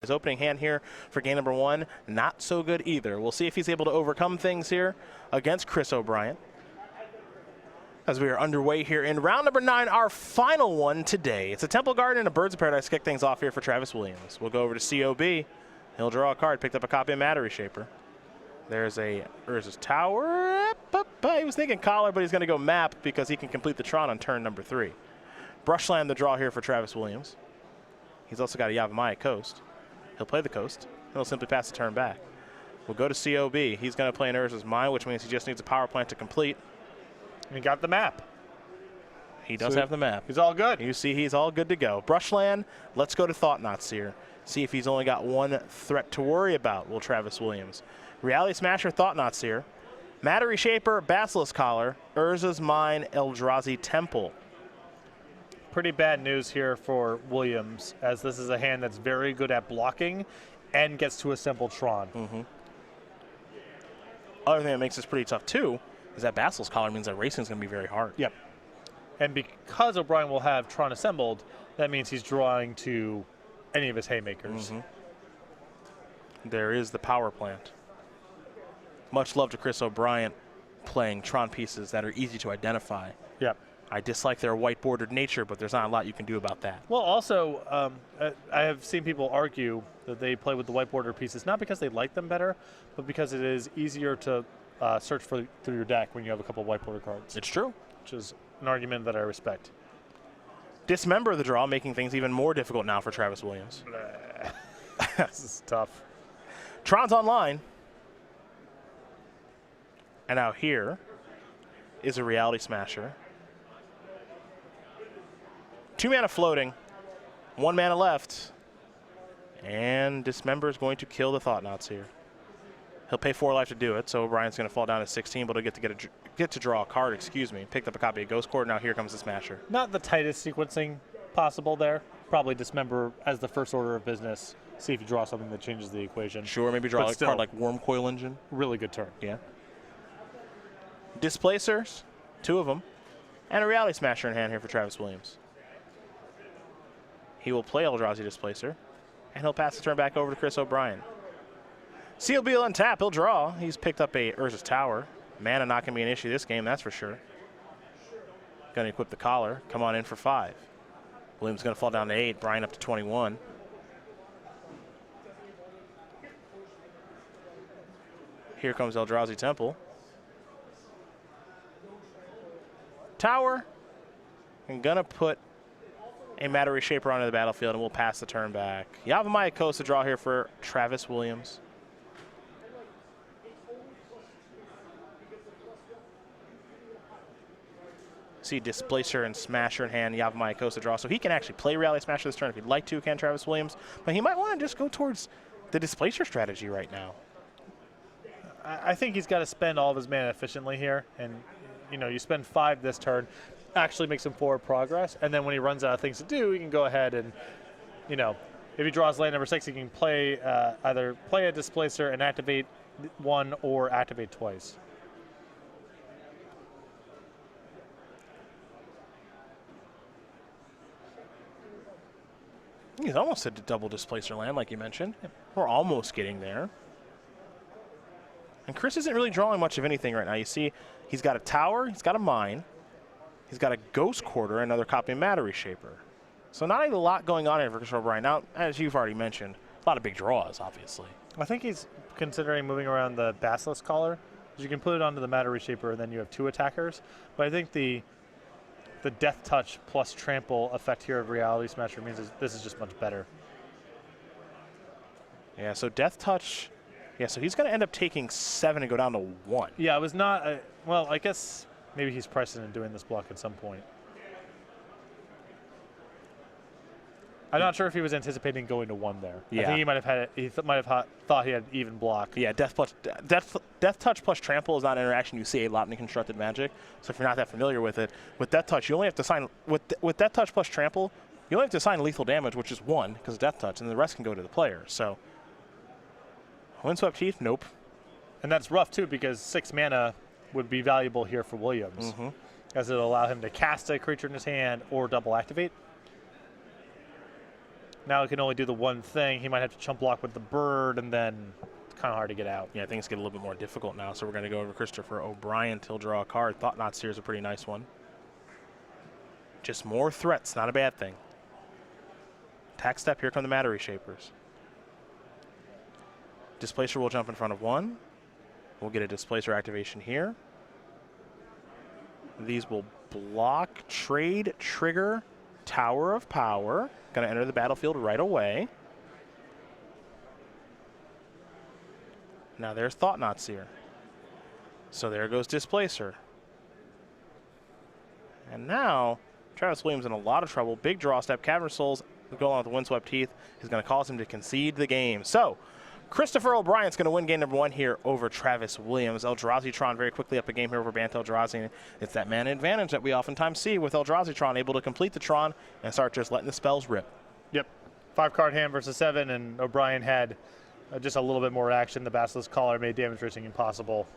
His opening hand here for game number 1, not so good either. We'll see if he's able to overcome things here against Chris O'Brien. As we are underway here in round number 9, our final one today. It's a Temple Garden and a Birds of Paradise to kick things off here for Travis Williams. We'll go over to COB. He'll draw a card, picked up a copy of Mattery Shaper. There's a Urza's Tower. He was thinking Collar, but he's going to go Map because he can complete the Tron on turn number 3. Brushland the draw here for Travis Williams. He's also got a Yavimaya Coast. He'll play the Coast. He'll simply pass the turn back. We'll go to COB. He's going to play in Urza's Mine, which means he just needs a power plant to complete. He got the map. He does have the map. He's all good. You see he's all good to go. Brushland, let's go to Thought-Knots here. See if he's only got one threat to worry about, will Travis Williams. Reality Smasher, Thought-Knots here. Mattery Shaper, Basilisk Collar, Urza's Mine, Eldrazi Temple. Pretty bad news here for Williams, as this is a hand that's very good at blocking and gets to assemble Tron. Other thing that makes this pretty tough too is that Basilisk Collar means that racing is going to be very hard. Yep. And because O'Brien will have Tron assembled, that means he's drawing to any of his haymakers. There is the power plant. Much love to Chris O'Brien playing Tron pieces that are easy to identify. Yep. I dislike their white bordered nature, but there's not a lot you can do about that. Well, also, I have seen people argue that they play with the white border pieces, not because they like them better, but because it is easier to search through your deck when you have a couple of white border cards. It's true. Which is an argument that I respect. Dismember the draw, making things even more difficult now for Travis Williams. This is tough. Tron's online. And now here is a Reality Smasher. 2 mana floating, 1 mana left, and Dismember is going to kill the Thought-Knots here. He'll pay 4 life to do it, so O'Brien's going to fall down to 16, but he'll get to draw a card. Excuse me. Picked up a copy of Ghost Cord. Now here comes the Smasher. Not the tightest sequencing possible there. Probably Dismember as the first order of business. See if you draw something that changes the equation. Sure, maybe draw a card like Worm Coil Engine. Really good turn. Yeah. Displacers, 2 of them, and a Reality Smasher in hand here for Travis Williams. He will play Eldrazi Displacer, and he'll pass the turn back over to Chris O'Brien. CLB will untap, he'll draw. He's picked up a Urza's Tower. Mana not going to be an issue this game, that's for sure. Going to equip the Collar, come on in for 5. Williams going to fall down to 8, Brian up to 21. Here comes Eldrazi Temple. Tower, I'm going to put a Mattery Shaper onto the battlefield, and we'll pass the turn back. Yavimaya Coast to draw here for Travis Williams. See Displacer and Smasher in hand, Yavimaya Coast to draw. So he can actually play Reality Smasher this turn if he'd like to, can Travis Williams. But he might want to just go towards the Displacer strategy right now. I think he's got to spend all of his mana efficiently here. And, you spend 5 this turn, actually make some forward progress, and then when he runs out of things to do, he can go ahead and, if he draws land number 6, he can play either play a Displacer and activate 1 or activate twice. He's almost at a double Displacer land, like you mentioned. We're almost getting there. And Chris isn't really drawing much of anything right now. You see, he's got a Tower, he's got a Mine, he's got a Ghost Quarter, another copy of Mattery Shaper. So not a lot going on here for Chris O'Brien. Now, as you've already mentioned, a lot of big draws, obviously. I think he's considering moving around the Basilisk Collar. You can put it onto the Mattery Shaper, and then you have 2 attackers. But I think the Death Touch plus Trample effect here of Reality Smasher means this is just much better. Yeah, so Death Touch... Yeah, so he's going to end up taking 7 and go down to 1. Yeah, it was not... well, I guess maybe he's pricing and doing this block at some point. I'm not sure if he was anticipating going to 1 there. Yeah. I think he might have had it. He might have thought he had even block. Yeah, Death Touch plus Trample is not an interaction you see a lot in Constructed Magic. So if you're not that familiar with it, with Death Touch, you only have to sign with Death Touch plus Trample. You only have to assign lethal damage, which is 1 because of Death Touch, and the rest can go to the player. So Windswept Heath, nope. And that's rough too, because 6 mana would be valuable here for Williams, as it'll allow him to cast a creature in his hand or double activate. Now he can only do the one thing. He might have to chump block with the bird, and then it's kind of hard to get out. Yeah, things get a little bit more difficult now, so we're going to go over Christopher O'Brien till draw a card. Thought Not Seer is a pretty nice one. Just more threats, not a bad thing. Attack step, here come the Matter Reshapers. Displacer will jump in front of one. We'll get a Displacer activation here. These will block, trade, trigger, Tower of Power. Going to enter the battlefield right away. Now there's Thought Not Seer. So there goes Displacer. And now Travis Williams in a lot of trouble. Big draw step. Cavern Souls going on with the Windswept Teeth is going to cause him to concede the game. So Christopher O'Brien's going to win game number 1 here over Travis Williams. Eldrazi-tron very quickly up a game here over Bant Eldrazi. It's that mana advantage that we oftentimes see with Eldrazi-tron, able to complete the Tron and start just letting the spells rip. Yep. 5-card hand versus 7, and O'Brien had just a little bit more action. The Basilisk Collar made damage reducing impossible.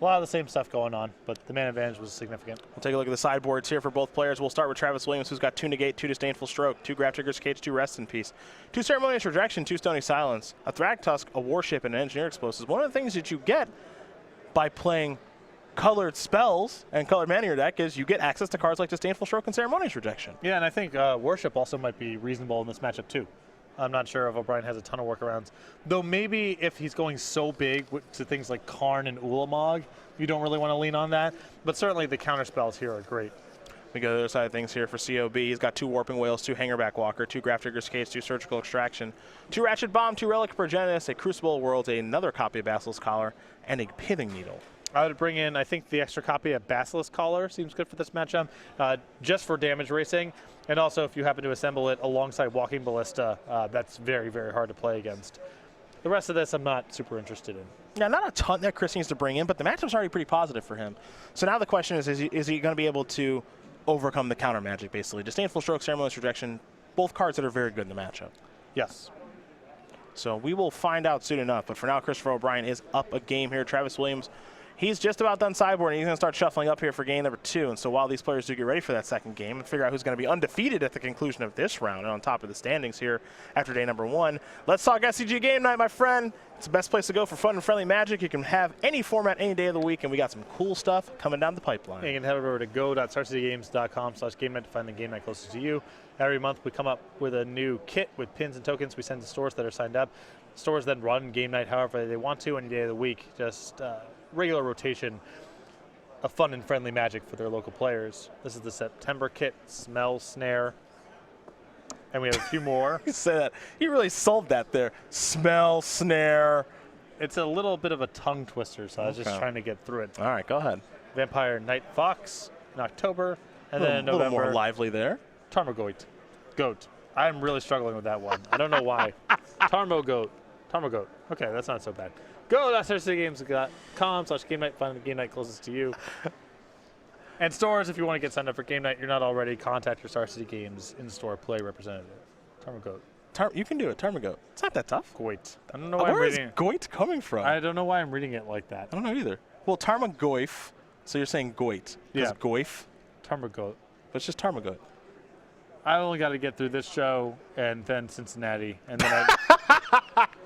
A lot of the same stuff going on, but the mana advantage was significant. We'll take a look at the sideboards here for both players. We'll start with Travis Williams, who's got 2 Negate, 2 Disdainful Stroke, 2 Grab Triggers Cage, 2 Rest in Peace, 2 Ceremonious Rejection, 2 Stony Silence, a Thragtusk, a Warship, and an Engineer Explosives. One of the things that you get by playing colored spells and colored mana in your deck is you get access to cards like Disdainful Stroke and Ceremonious Rejection. Yeah, and I think Worship also might be reasonable in this matchup too. I'm not sure if O'Brien has a ton of workarounds. Though maybe if he's going so big to things like Karn and Ulamog, you don't really want to lean on that. But certainly the counter spells here are great. We go to the other side of things here for COB. He's got 2 Warping Whales, 2 Hangerback Walker, 2 Graph Triggers Cage, 2 Surgical Extraction, 2 Ratchet Bomb, 2 Relic Progenitus, a Crucible of Worlds, another copy of Basilisk Collar, and a Pithing Needle. I would bring in, I think the extra copy of Basilisk Collar seems good for this matchup, just for damage racing. And also if you happen to assemble it alongside Walking Ballista, that's very, very hard to play against. The rest of this I'm not super interested in. Yeah, not a ton that Chris needs to bring in, but the matchup's already pretty positive for him. So now the question is he going to be able to overcome the counter magic, basically? Disdainful Stroke, Ceremonious Rejection, both cards that are very good in the matchup. Yes. So we will find out soon enough. But for now, Christopher O'Brien is up a game here. Travis Williams, he's just about done sideboarding. He's going to start shuffling up here for game number 2. And so while these players do get ready for that second game and figure out who's going to be undefeated at the conclusion of this round and on top of the standings here after day number 1, let's talk SCG Game Night, my friend. It's the best place to go for fun and friendly Magic. You can have any format any day of the week, and we got some cool stuff coming down the pipeline. You can head over to go.starcitygames.com/game night to find the game night closest to you. Every month we come up with a new kit with pins and tokens we send to stores that are signed up. Stores then run game night however they want to any day of the week. Just regular rotation of fun and friendly Magic for their local players. This is the September kit, Smell Snare. And we have a few more. You said that. You really sold that there. Smell, Snare. It's a little bit of a tongue twister, so I was just trying to get through it. All right, go ahead. Vampire Night Fox in October. And then in a little November, more lively there. Tarmogoyt. Goat. I'm really struggling with that one. I don't know why. Tarmogoat. Tarmogoat. Okay, that's not so bad. Go.starcitygames.com/game night. Find the game night closest to you. And stores, if you want to get signed up for game night, you're not already, contact your Star City Games in-store play representative. Tarmogoat. You can do it, Tarmogoat. It's not that tough. Goit. I don't know why I'm Where is reading it. Goit coming from? I don't know why I'm reading it like that. I don't know either. Well, Tarmogoyf, so you're saying Goit. Yeah. Goyf, Tarmogoat. but it's just Tarmogoat. I only got to get through this show and then Cincinnati, and then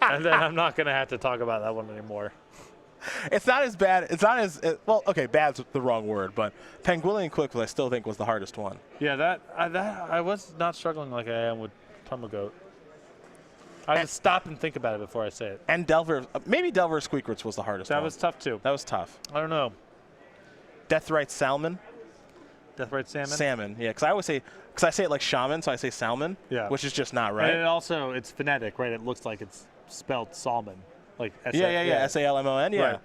and then I'm not going to have to talk about that one anymore. It's not as bad. It's not as well. Okay, bad's the wrong word, but Penguillian Quickfoot I still think was the hardest one. Yeah, that I was not struggling like I am with Tarmogoat. I have to stop and think about it before I say it. And Delver, maybe Delver Squeakroots was the hardest one. That was tough too. That was tough. I don't know. Deathrite Salmon. Deathrite Salmon? Salmon, yeah, because I say it like shaman, so I say salmon, which is just not right. And it's phonetic, right? It looks like it's spelled salmon. Like S-A-L-M-O-N, yeah.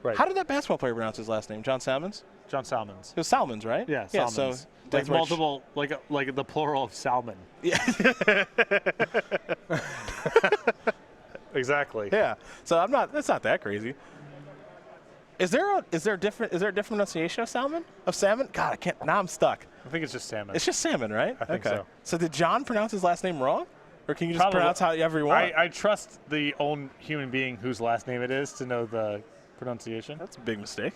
Right. How did that basketball player pronounce his last name? John Salmons? John Salmons. It was Salmons, right? Yeah, yeah Salmons. So like multiple, like the plural of salmon. Yeah. Exactly. Yeah. So that's not that crazy. Is there a different pronunciation of salmon? Of salmon? God, I can't. Now I'm stuck. I think it's just salmon. It's just salmon, right? I think so. So did John pronounce his last name wrong? Or can you just pronounce however you want? I trust the own human being whose last name it is to know the pronunciation. That's a big mistake.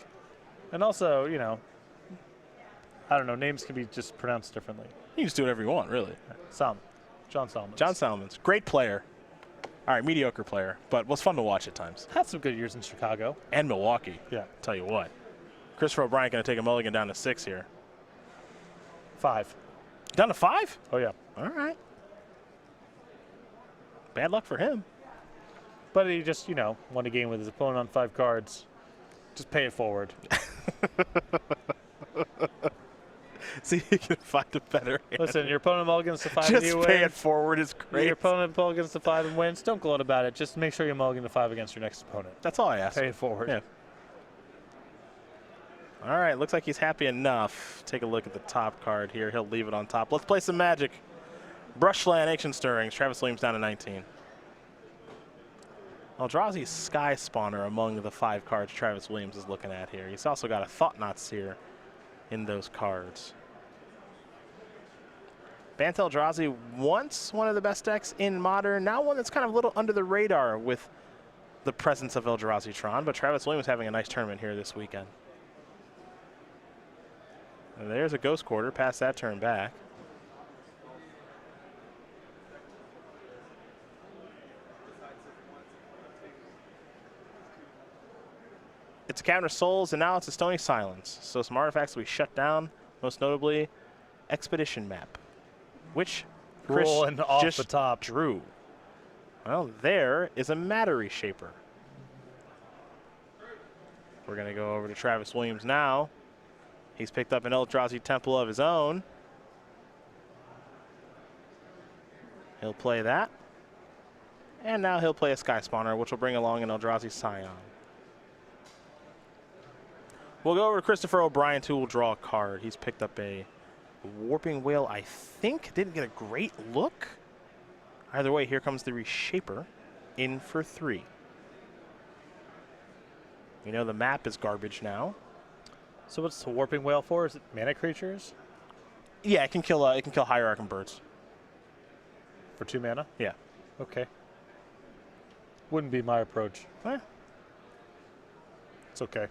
And also, I don't know. Names can be just pronounced differently. You can just do whatever you want, really. John Salmons. John Salmons, great player. All right, mediocre player, but was fun to watch at times. Had some good years in Chicago. And Milwaukee. Yeah. Tell you what. Christopher O'Brien going to take a mulligan down to 6 here. 5. Down to 5? Oh, yeah. All right. Bad luck for him. But he just, won a game with his opponent on 5 cards. Just pay it forward. See if you can find a better hand. Listen, your opponent mulligans to 5 Just and you pay win. it forward is great. Your opponent mulligans to 5 and wins. Don't gloat about it. Just make sure you mulligan to 5 against your next opponent. That's all I ask. Pay it forward. Yeah. All right, looks like he's happy enough. Take a look at the top card here. He'll leave it on top. Let's play some Magic. Brushland, Ancient Stirrings. Travis Williams down to 19. Eldrazi's Sky Spawner among the 5 cards Travis Williams is looking at here. He's also got a Thought-Knot Seer in those cards. Bant Eldrazi, once one of the best decks in Modern, now one that's kind of a little under the radar with the presence of Eldrazi-tron, but Travis Williams having a nice tournament here this weekend. And there's a Ghost Quarter, past that turn back. It's a Cavern of Souls, and now it's a Stony Silence. So some artifacts we shut down, most notably Expedition Map, which Chris Rolling off just the top. drew. Well, there is a Matter Reshaper. We're going to go over to Travis Williams now. He's picked up an Eldrazi Temple of his own. He'll play that. And now he'll play a Sky Spawner, which will bring along an Eldrazi Scion. We'll go over to Christopher O'Brien, who will draw a card. He's picked up a Warping Whale, I think. Didn't get a great look. Either way, here comes the Reshaper in for 3. You know the map is garbage now. So what's the Warping Whale for? Is it mana creatures? Yeah, it can kill Hierarch and birds. For 2 mana? Yeah. Okay. Wouldn't be my approach. Eh. It's okay.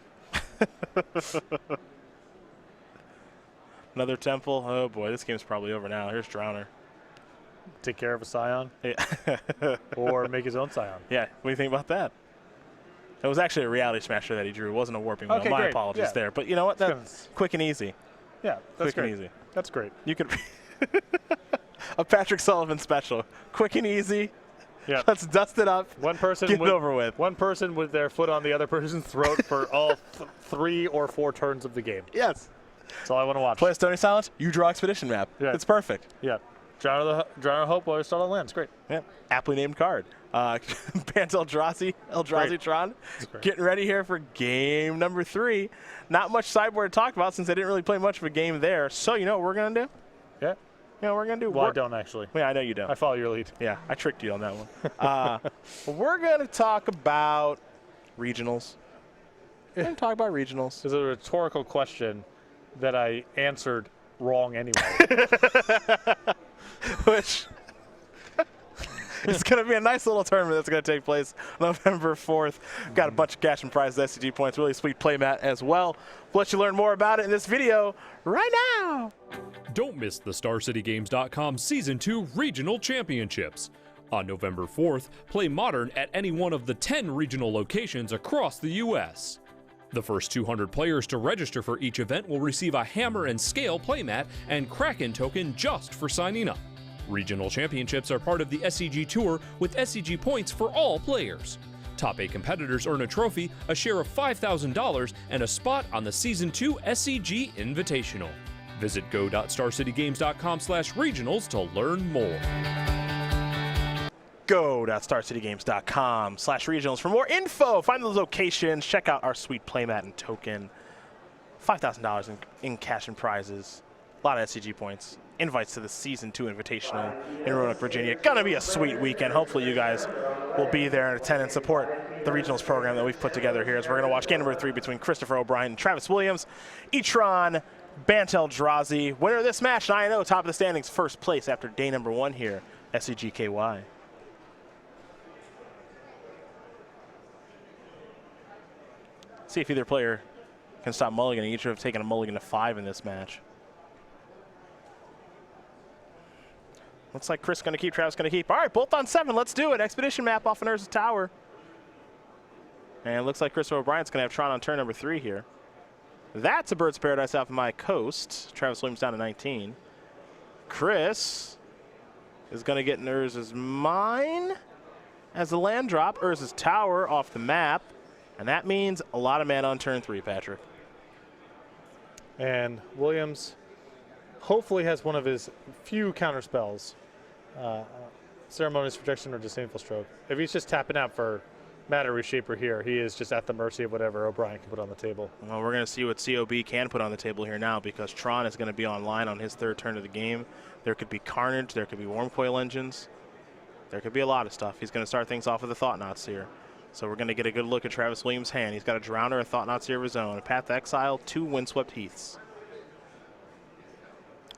Another temple. Oh boy, this game's probably over now. Here's Drowner. Take care of a Scion. Yeah. Or make his own Scion. Yeah. What do you think about that? It was actually a Reality Smasher that he drew. It wasn't a Warping Wheel. Okay, My great. apologies Yeah. there. But you know what? That's quick and easy. Yeah, that's Quick great. and easy. That's great. You could a Patrick Sullivan special. Quick and easy. Yeah. Let's dust it up. One person Get it over with. One person with their foot on the other person's throat for all 3 or 4 turns of the game. Yes. That's all I want to watch. Play a Stony Silence. You draw Expedition Map. Yeah. It's perfect. Yeah. Drown of Hope while you're still on land. It's great. Yeah. Aptly named card. Bant Eldrazi-tron. Getting ready here for game number 3. Not much sideboard to talk about since I didn't really play much of a game there. So you know what we're going to do? Yeah. You know what we're going to do? Well, I don't actually. Yeah, I know you don't. I follow your lead. Yeah, I tricked you on that one. We're going to talk about regionals. We're going to talk about regionals. It's a rhetorical question that I answered wrong anyway. Which it's going to be a nice little tournament that's going to take place November 4th. Got a bunch of cash and prizes, SCG points, really sweet playmat as well. We'll let you learn more about it in this video right now. Don't miss the StarCityGames.com Season 2 Regional Championships. On November 4th, play Modern at any one of the 10 regional locations across the U.S. The first 200 players to register for each event will receive a Hammer and Scale playmat and Kraken token just for signing up. Regional championships are part of the SCG Tour with SCG points for all players. Top 8 competitors earn a trophy, a share of $5,000, and a spot on the Season 2 SCG Invitational. Visit go.starcitygames.com/regionals to learn more. Go.starcitygames.com/regionals for more info. Find those locations. Check out our sweet playmat and token. $5,000 in cash and prizes. A lot of SCG points. Invites to the Season 2 Invitational in Roanoke, Virginia. Gonna be a sweet weekend. Hopefully you guys will be there and attend and support the regionals program that we've put together here. As we're gonna watch game number 3 between Christopher O'Brien and Travis Williams. E-Tron, Bant Eldrazi. Winner of this match, 9-0, top of the standings, first place after day number 1 here, SCGKY. See if either player can stop mulliganing. Each have taken a mulligan to 5 in this match. Looks like Chris going to keep, Travis going to keep. All right, both on 7. Let's do it. Expedition map off of Nurse's Tower. And it looks like Chris O'Brien's going to have Tron on turn number 3 here. That's a Bird's Paradise off of my coast. Travis Williams down to 19. Chris is going to get Nurse's Mine as the land drop. Urza's Tower off the map. And that means a lot of mana on turn 3, Patrick. And Williams hopefully has one of his few counter spells. Ceremonious Protection or Disdainful Stroke. If he's just tapping out for Matter Reshaper here, he is just at the mercy of whatever O'Brien can put on the table. Well, we're going to see what COB can put on the table here now, because Tron is going to be online on his 3rd turn of the game. There could be Carnage. There could be Wormcoil Engines. There could be a lot of stuff. He's going to start things off with the Thought-Knots here. So we're going to get a good look at Travis Williams' hand. He's got a Drowner, a Thought-Knots here of his own, a Path to Exile, 2 Windswept Heaths.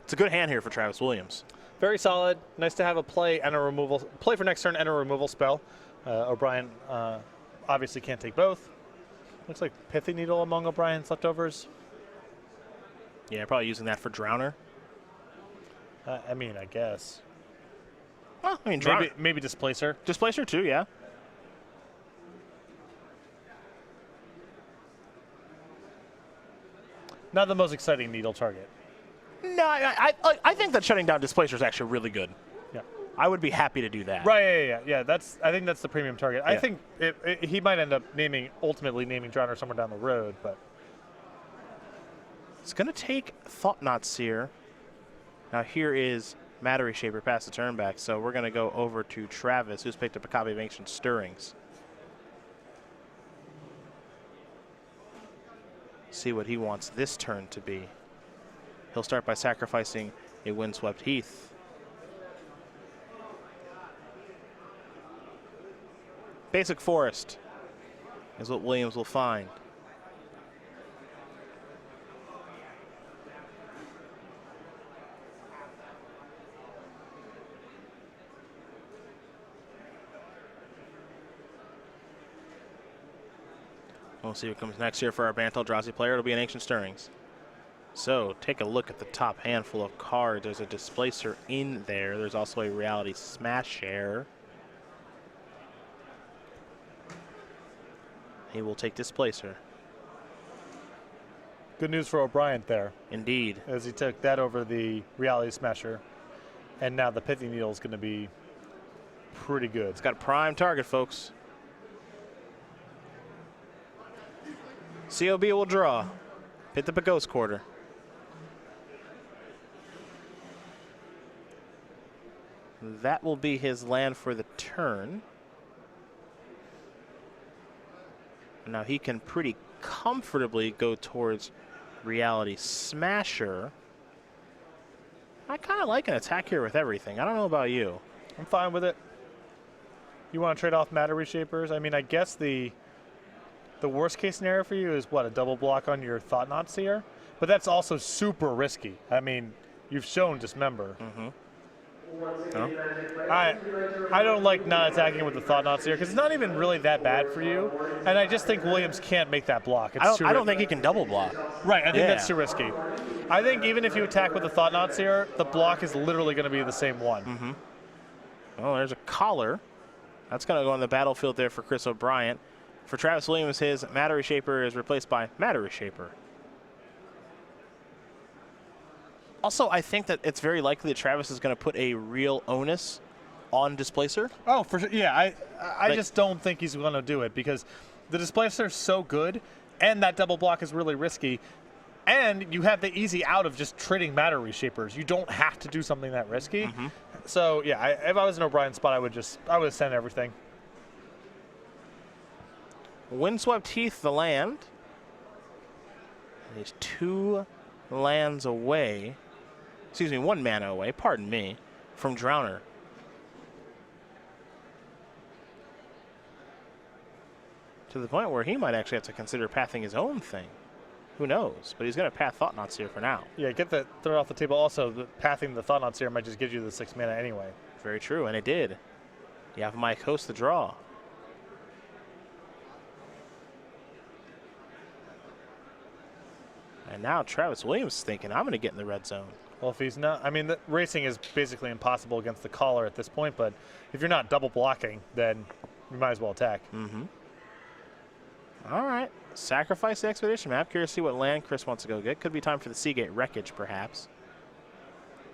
It's a good hand here for Travis Williams. Very solid. Nice to have a play and a removal. Play for next turn and a removal spell. O'Brien obviously can't take both. Looks like Pithy Needle among O'Brien's leftovers. Yeah, probably using that for Drowner. I mean, I guess. Well, I mean, Drowner. Maybe Displacer. Displacer too, yeah. Not the most exciting needle target. No, I think that shutting down Displacer is actually really good. Yeah. I would be happy to do that. Right, yeah. I think that's the premium target. Yeah. I think he might end up ultimately naming Drowner somewhere down the road, but it's going to take Thought-Knots here. Now here is Matter Reshaper past the turn back, so we're going to go over to Travis, who's picked up a copy of Ancient Stirrings. See what he wants this turn to be. He'll start by sacrificing a Windswept Heath. Basic Forest is what Williams will find. We'll see what comes next here for our Bantel Eldrazi player. It'll be an Ancient Stirrings. So take a look at the top handful of cards. There's a Displacer in there. There's also a Reality Smasher. He will take Displacer. good news for O'Brien there. Indeed. As he took that over the Reality Smasher. And now the Pithy Needle is going to be pretty good. It's got a prime target, folks. COB will draw. Hit the Ghost Quarter. That will be his land for the turn. Now he can pretty comfortably go towards Reality Smasher. I kind of like an attack here with everything. I don't know about you. I'm fine with it. You want to trade off Matter Reshapers? I mean, I guess the worst case scenario for you is what, a double block on your Thought-Knot Seer? But that's also super risky. I mean, you've shown Dismember. Mm-hmm. No? I don't like not attacking with the Thought-Knot Seer because it's not even really that bad for you. And I just think Williams can't make that block. I don't think he can double block. Right, I think that's too risky. I think even if you attack with the Thought-Knot Seer, the block is literally going to be the same one. Mm-hmm. Well, there's a Collar. That's going to go on the battlefield there for Chris O'Brien. For Travis Williams, his Matter Reshaper is replaced by Matter Reshaper. Also, I think that it's very likely that Travis is going to put a real onus on Displacer. Oh, for sure. Yeah, I just don't think he's going to do it because the Displacer is so good, and that double block is really risky. And you have the easy out of just trading Matter Reshapers. You don't have to do something that risky. Mm-hmm. So, yeah, if I was in O'Brien's spot, I would send everything. Windswept Heath, the land. And he's 2 lands away. Excuse me, 1 mana away, pardon me, from Drowner. To the point where he might actually have to consider pathing his own thing. Who knows? But he's going to path Thought-Knots here for now. Yeah, get that throw off the table. Also, pathing the Thought-Knots here might just give you the 6 mana anyway. Very true, and it did. You have Mike Host the draw. And now Travis Williams is thinking, I'm going to get in the red zone. Well, if he's not, I mean, the racing is basically impossible against the caller at this point, but if you're not double blocking, then you might as well attack. All right. Sacrifice the expedition map. Curious to see what land Chris wants to go get. Could be time for the Seagate wreckage, perhaps.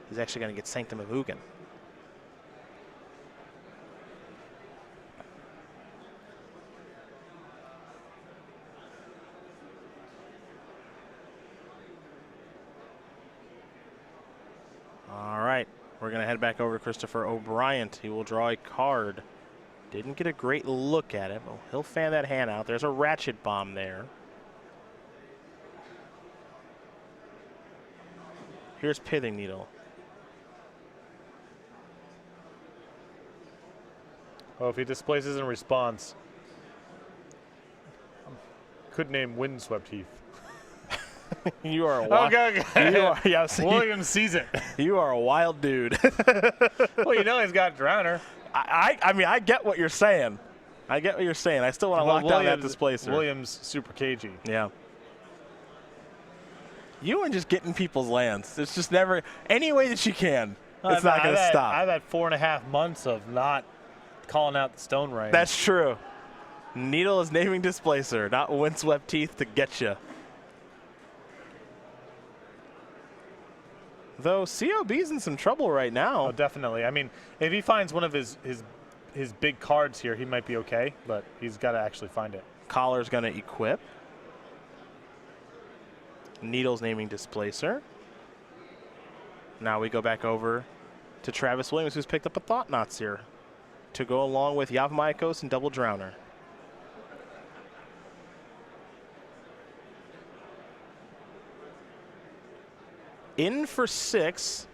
He's actually going to get Sanctum of Ugin. All right. We're going to head back over to Christopher O'Brien. He will draw a card. Didn't get a great look at it, but he'll fan that hand out. There's a Ratchet Bomb there. Here's Pithing Needle. Oh, if he displaces in response, could name Windswept Heath. You are a wild. Okay. You are, yeah, William sees it. You are a wild dude. Well, you know he's got Drowner. I mean, I get what you're saying. I get what you're saying. I still want to lock down that displacer. Williams super cagey. Yeah. You and just getting people's lands. It's just never any way that you can. It's not going to stop. I've had 4.5 months of not calling out the Stone Rain. That's true. Needle is naming displacer, not Windswept Teeth to get you. Though COB's in some trouble right now. Oh, definitely. I mean, if he finds one of his big cards here, he might be okay, but he's got to actually find it. Collar's going to equip. Needle's naming displacer. Now we go back over to Travis Williams, who's picked up a Thought-Knot Seer to go along with Yavimaios and Double Drowner. In for 6.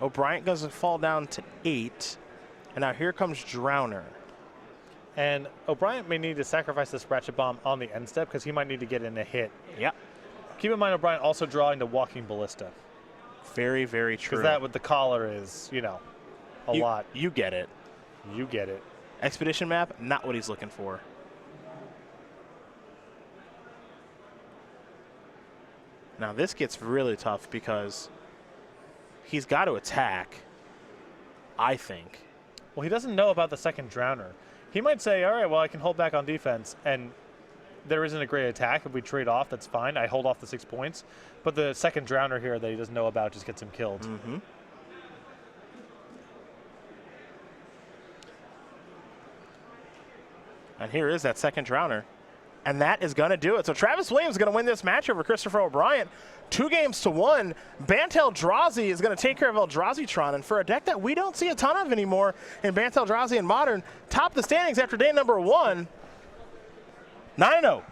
O'Brien does fall down to 8. And now here comes Drowner. And O'Brien may need to sacrifice this Ratchet Bomb on the end step because he might need to get in a hit. Yep. Keep in mind O'Brien also drawing the Walking Ballista. Very, very true. Because that with the collar is, you know, a lot. You get it. You get it. Expedition map, not what he's looking for. Now this gets really tough because he's got to attack, I think. Well, he doesn't know about the second Drowner. He might say, all right, well, I can hold back on defense, and there isn't a great attack. If we trade off, that's fine. I hold off the 6 points. But the second Drowner here that he doesn't know about just gets him killed. And here is that second Drowner. And that is going to do it. So Travis Williams is going to win this match over Christopher O'Brien. 2-1. Bantel Eldrazi is going to take care of Eldrazi-tron. And for a deck that we don't see a ton of anymore in Bantel Eldrazi and Modern, top the standings after day number 1, 9-0.